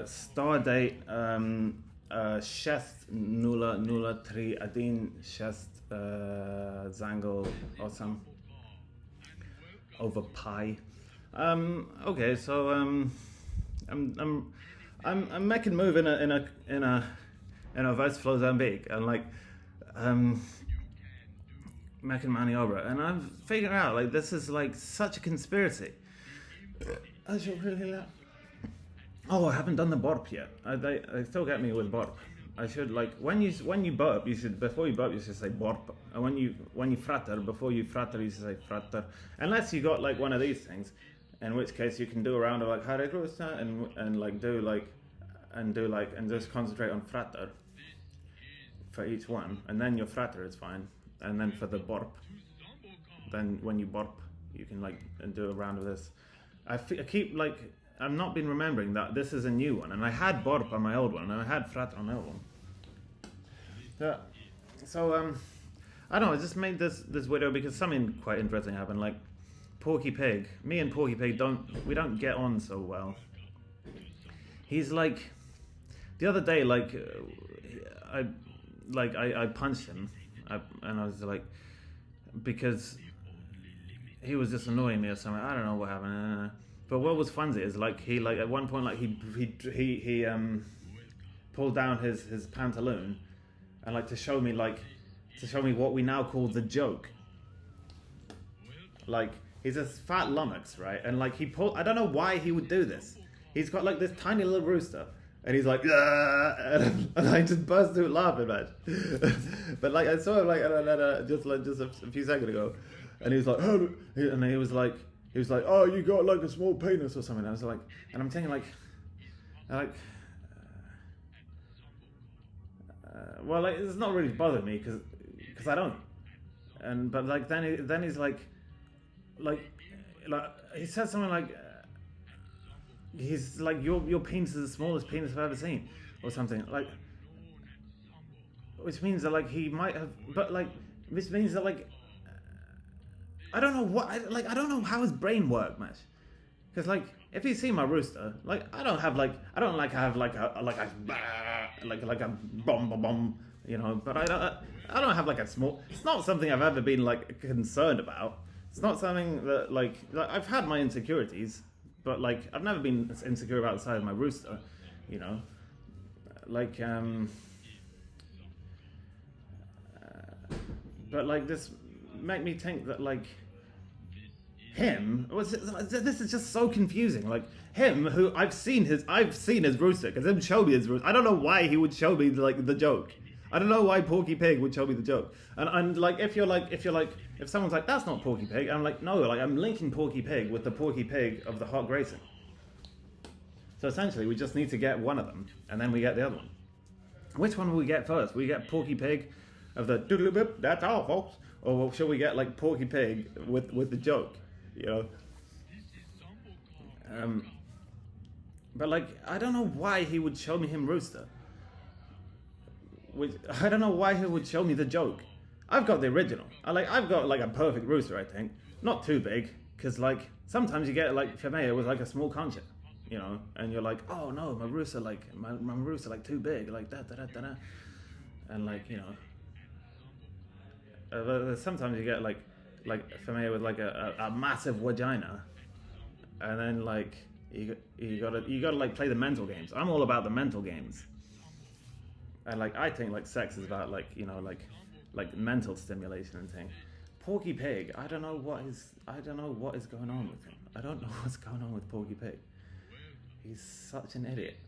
Star date 6-0-0-3 1 6 Zango 8 over pi. Okay, so I'm making a move in a Ovest Floçambique, and like making money over it, and I'm figuring out like this is like such a conspiracy. I should really like. Oh, I haven't done the burp yet. They still get me with burp. I should like when you burp, you should before you burp you should say burp, and when you fratter before you fratter you should say fratter. Unless you got like one of these things, in which case you can do a round of like Hare Krishna and like do like and just concentrate on fratter for each one, and then your fratter is fine. And then for the burp, then when you burp, you can like do a round of this. I keep like. I've not been remembering that this is a new one, and I had burp on my old one, and I had fratter on my old one. So I don't know, I just made this video because something quite interesting happened. Like Porky Pig, me and Porky Pig don't get on so well. He's like, the other day, like I punched him, and I was like, because he was just annoying me or something. I don't know what happened. But what was funny is like he like at one point like he pulled down his pantaloon, and like to show me what we now call the joke. Like he's a fat lummox, right? And like I don't know why he would do this. He's got like this tiny little rooster, and he's like, and I just burst out laughing, man. But like I saw him like just a few seconds ago, and he was like, oh, and he was like, oh, you got like a small penis or something. I was like, and I'm thinking well, like it's not really bothering me because I don't. But like then he's like he said something like he's like your penis is the smallest penis I've ever seen or something like, which means that like he might have, but like which means that like. I don't know what, I don't know how his brain works, man. Because like, if you see my rooster, like I don't have like a bomb bomb, you know. But I don't have like a small. It's not something I've ever been like concerned about. It's not something that like I've had my insecurities, but like I've never been insecure about the size of my rooster, you know. Like but like this make me think that like. Him, this is just so confusing. Like him, who I've seen his rooster, because him showed me his rooster. I don't know why he would show me like the joke. I don't know why Porky Pig would show me the joke. And like if someone's like that's not Porky Pig, I'm like no, like I'm linking Porky Pig with the Porky Pig of the hot racing. So essentially, we just need to get one of them, and then we get the other one. Which one will we get first? We get Porky Pig of the doodle bip. That's all, folks. Or should we get like Porky Pig with the joke? You know, but like I don't know why he would show me him rooster. I don't know why he would show me the joke. I've got the original. I've got like a perfect rooster. I think not too big, because like sometimes you get like familiar with like a small concha, you know, and you're like, oh no, my rooster like too big, like that, and like you know, sometimes you get like familiar with like a massive vagina, and then like you gotta like play the mental games. I'm all about the mental games, and like I think like sex is about like you know like mental stimulation and thing. Porky Pig, I don't know what is going on with him. I don't know what's going on with Porky Pig. He's such an idiot.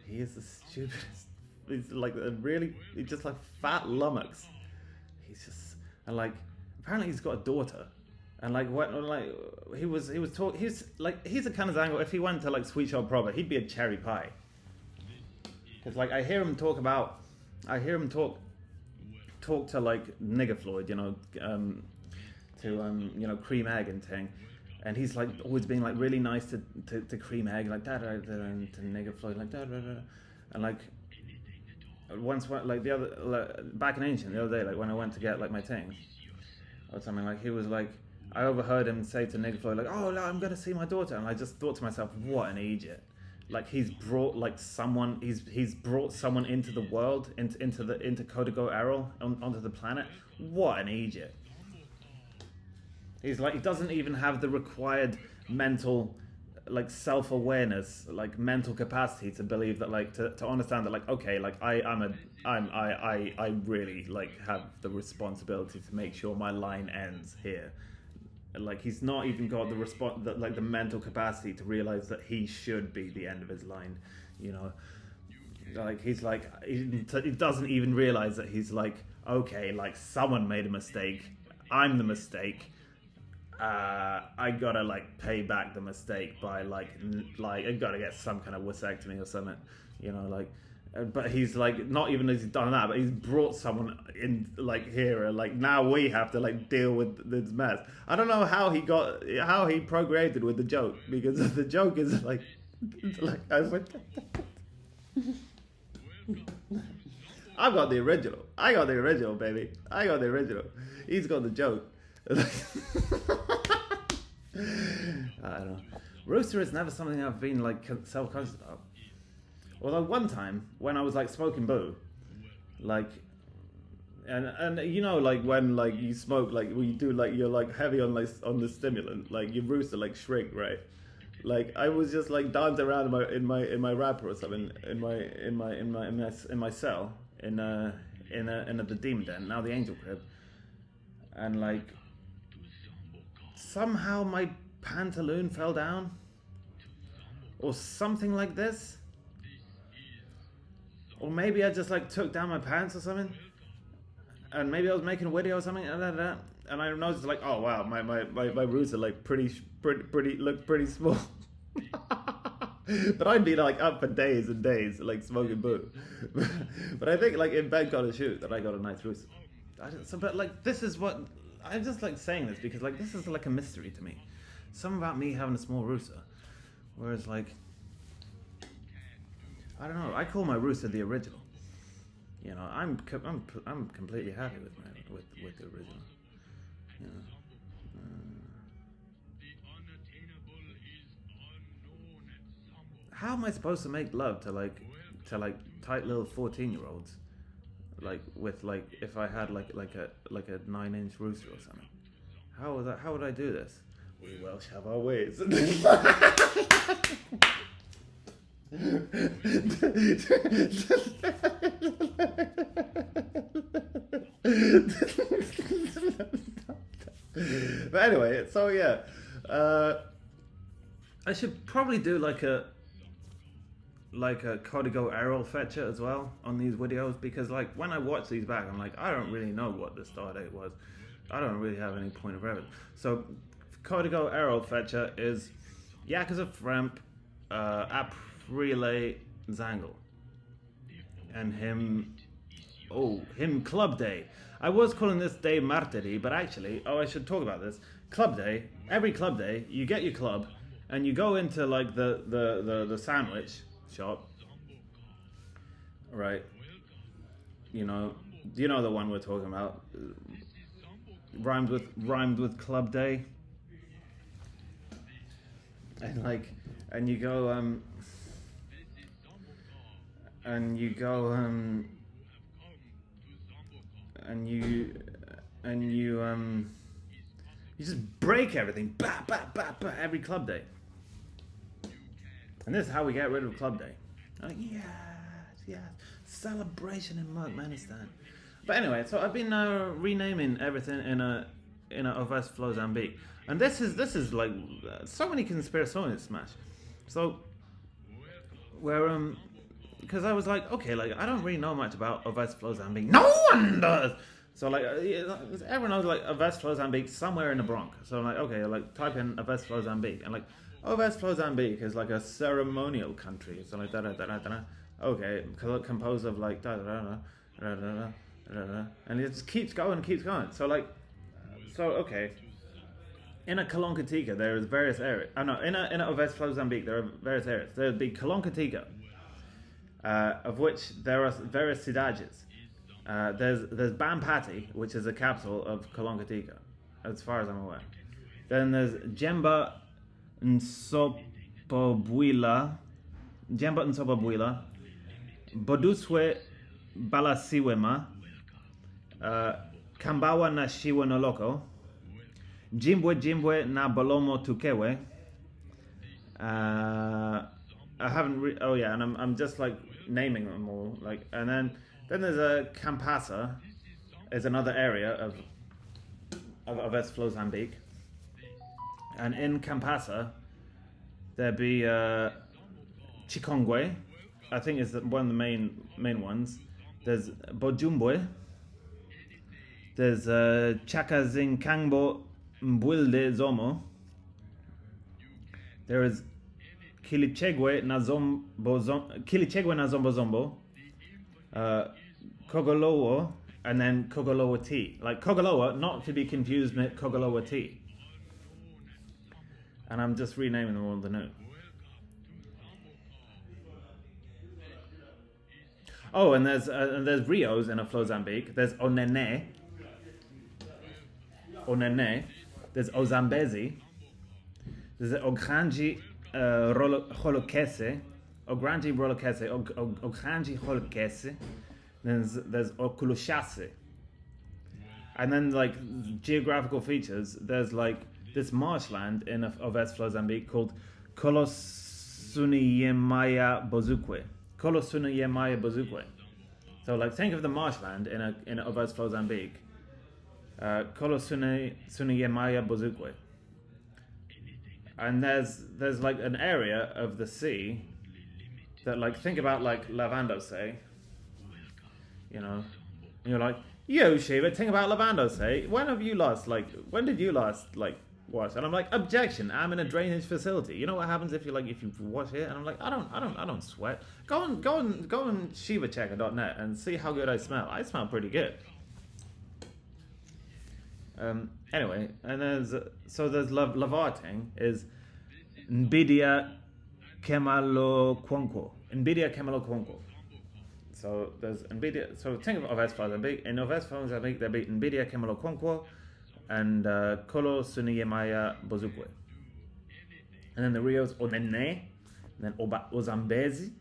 He is the stupidest. He's like he's just like fat lummox. He's just and like. Apparently he's got a daughter, and like what like he's a kind of angle. If he went to like Sweet Shop Proper, he'd be a cherry pie. Because like I hear him talk to like nigger Floyd, you know, you know, cream egg and thing, and he's like always being like really nice to cream egg like that and to nigger Floyd like that and like once like the other back in Ancient the other day like when I went to get like my thing. Or something like he was like I overheard him say to Nigger Floyd like, oh no, I'm gonna see my daughter, and I just thought to myself, what an idiot. like he's brought like someone, he's brought someone into the world, into Codigo Arrow, onto the planet. What an idiot! He's like, he doesn't even have the required mental, like, self-awareness, like mental capacity to believe that, like, to understand that, like, okay, like I really like have the responsibility to make sure my line ends here. Like, he's not even got the mental capacity to realize that he should be the end of his line, you know. Like, he's like, he doesn't even realize that he's like, okay, like, someone made a mistake, I'm the mistake. I gotta like pay back the mistake by like I gotta get some kind of vasectomy or something, you know, like. But he's like, not even has he done that, but he's brought someone in like here, and like now we have to like deal with this mess. I don't know how he procreated with the joke, because the joke is like I've got the original. I got the original, baby. I got the original. He's got the joke. I don't know. Rooster is never something I've been like self-conscious about. Although one time when I was like smoking boo, like, and you know, like when like you smoke, like when you do like you're like heavy on like on the stimulant, like your rooster like shrink, right? Like I was just like dancing around in my wrapper or something in my cell in the demon den, now the angel crib, and like somehow my pantaloon fell down or something like this. Or maybe I just like took down my pants or something, and maybe I was making a video or something, and I noticed like, oh wow, my roots are like pretty look pretty small. But I'd be like up for days and days like smoking boo. But I think like in bed got a shoot that I got a nice rooster. But like this is what I'm just like saying this because like this is like a mystery to me. Something about me having a small rooster, whereas like. I don't know. I call my rooster the original. You know, I'm completely happy with the original. You know, how am I supposed to make love to like tight little 14-year-olds, like with like if I had like a 9-inch rooster or something? How would I do this? We Welsh have our ways. But anyway, so yeah, I should probably do like a Codigo Arrow fetcher as well on these videos, because like when I watch these back, I'm like, I don't really know what the start date was. I don't really have any point of reference. So Codigo Arrow fetcher is Yakuza Fremp Aprile Zangle, and him Club Day. I was calling this day Martiri, but actually, I should talk about this. Club Day, every Club Day, you get your club, and you go into like the sandwich shop, right? You know the one we're talking about, rhymed with Club Day, and you go you just break everything, bah, bah, bah, bah, every Club Day. And this is how we get rid of Club Day. Like, yes, celebration in Turkmenistan. But anyway, so I've been renaming everything in a Ovest Floçambique, and this is like so many conspiracies smash. So where because I was like, okay, like I don't really know much about Ovest Floçambique. No one does. So like everyone knows like Ovest Floçambique somewhere in the Bronx. So I'm like, okay, like type in Ovest Floçambique, and like Ovest Floçambique is like a ceremonial country. So like okay, composed of like and it just keeps going. So okay. In a Kolonkotika, there is various areas. In a Ovest Floçambique, there are various areas. There would be Kolonkotika, of which there are various Cidades. There's Bampati, which is the capital of Kolonkotika, as far as I'm aware. Then there's Djemba Nsopobwila, Djemba Nsopobwila, Boduswe Balasiwe-ma, Kambawa na Shiwe Noloko, Džimbwe-Džimbwe na Bolomo Tukewe. I haven't. Oh yeah, and I'm just like naming them all. Like, and then there's a Campasa, is another area of Ovest Floçambique, and in Campasa there be Chikongwe, I think is one of the main ones. There's Boduswe. There's Tchakazingkangbo Mbwilde Zomo. There is Kilichegwe na Zombo-Zombo, Kogolowo, and then Kogolowo-Ti. Like Kogolowo, not to be confused with Kogolowo-Ti. And I'm just renaming them all the new. Oh, and there's Ríos in a Floçambique. There's Nene. There's Zambezi. There's Grande Rolokese. Grande Rolokese. There's Kulochase. And then like geographical features, there's like this marshland in Ovest Floçambique called Kolo Suniyemaya Bozukwe. Kolo Suniyemaya Bozukwe. So like think of the marshland in Ovest Floçambique. Kolo Suniyemaya Bozukwe. And there's like an area of the sea that like think about like Lavando say. You know, and you're like, yo Shiva, think about Lavando say. When did you last wash? And I'm like, objection, I'm in a drainage facility. You know what happens if you wash it? And I'm like, I don't sweat. Go on shivachecker.net and see how good I smell. I smell pretty good. Anyway, and there's lavar ting is Nbidia Kemalokwonkwo. Nbidia Kemalokwonkwo. So there's Nbidia. So think of Ovest Floçambique. In Ovest Floçambique, there be Nbidia Kemalokwonkwo and Kolo Suniyemaya Bozukwe. And then the Ríos Nene, then Zambezi,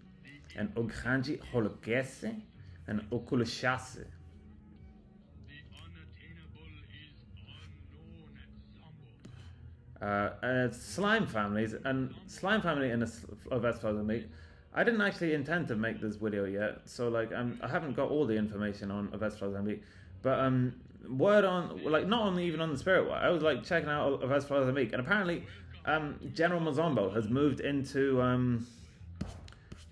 and Grande Rolokese, and Kulochase. Slime families, and slime family in Ovest Floçambique. I didn't actually intend to make this video yet, so like I haven't got all the information on Ovest Floçambique, but word on like not even on the spirit wire. I was like checking out Ovest Floçambique, and apparently General Mozombo has moved into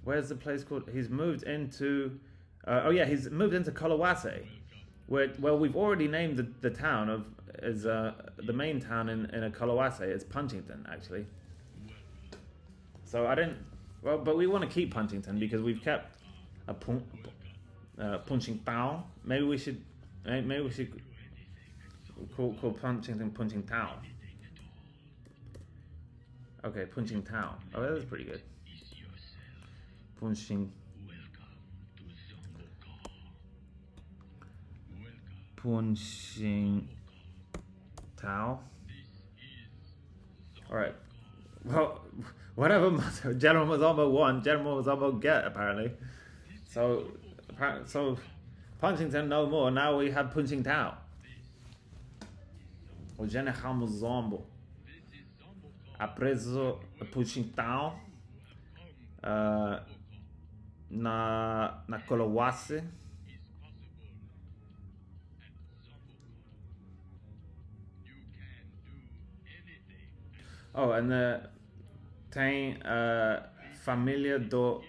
where's the place called? He's moved into he's moved into Codename, where we've already named the town of the main town in a Codename is Punchington actually. So I didn't. Well, but we want to keep Punchington because we've kept a punching town. Maybe we should call Punchington Punching Town. Okay, Punching Town. Oh, that is pretty good. Punching Town. All right. Well, whatever General Mozombo won, General Mozombo get apparently. So Punchington no more. Now we have Punching Town. O General Mozombo ha preso Punching Town na Codename. Oh, and tem família do.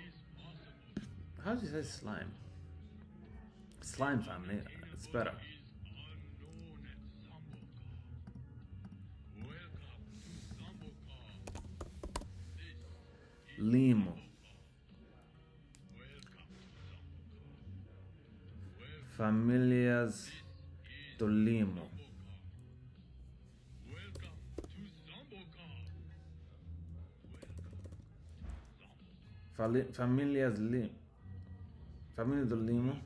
How do you say slime? Slime family. It's better. Limo. Famílias do Limo. Família do Limo.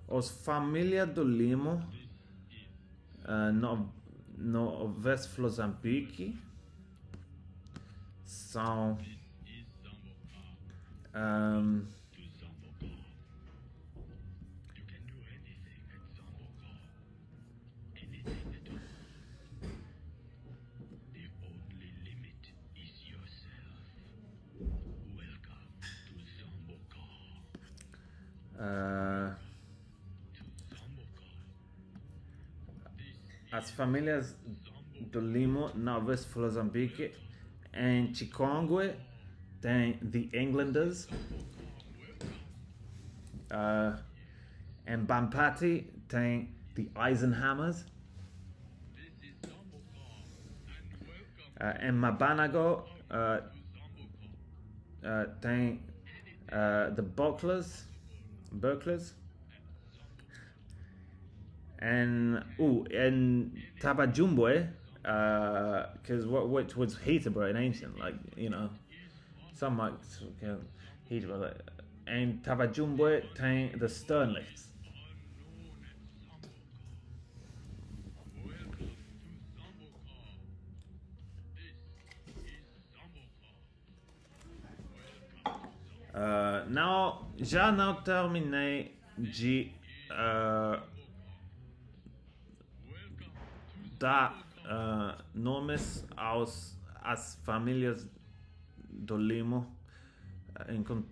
Os família do Limo no Ovest Floçambique são Um, as famílias do Limo na Ovest Floçambique, em Chikongwe tem The Englanders, em Bampati tem The Eisenhammers, em Mabanago tem The Bucklers, and Tabajumwe, because which was Peterborough in ancient, like, you know, some might call Peterborough, like, and Tabajumwe tem the Sternlichts. Já não terminei de dar nomes às famílias do Limo,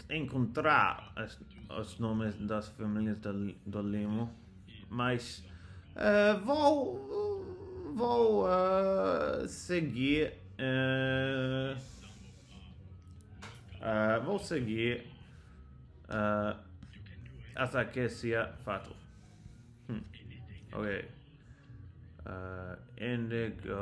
encontrar os nomes das famílias do Limo, mas vou seguir. Vou seguir até que seja fato. Ok. Indigo.